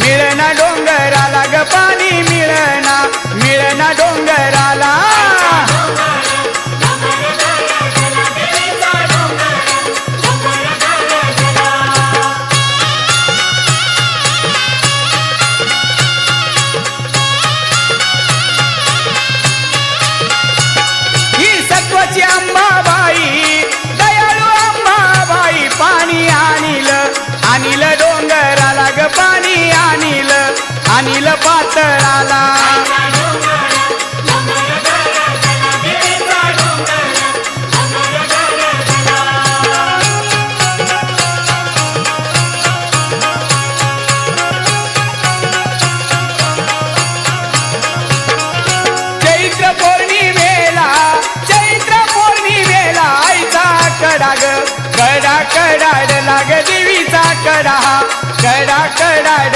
मिळना डोंगराला ग पाणी मिळना मिळना डोंगराला ही सत्वाची अंबाबाई दयाळू अंबाबाई पाणी आणील डोंगराला ग पाणी आणील पातळाला चैत्र पौर्णिमेला आईचा कडा ग कडा कडाड लाग देवीचा कडा कडा कडाड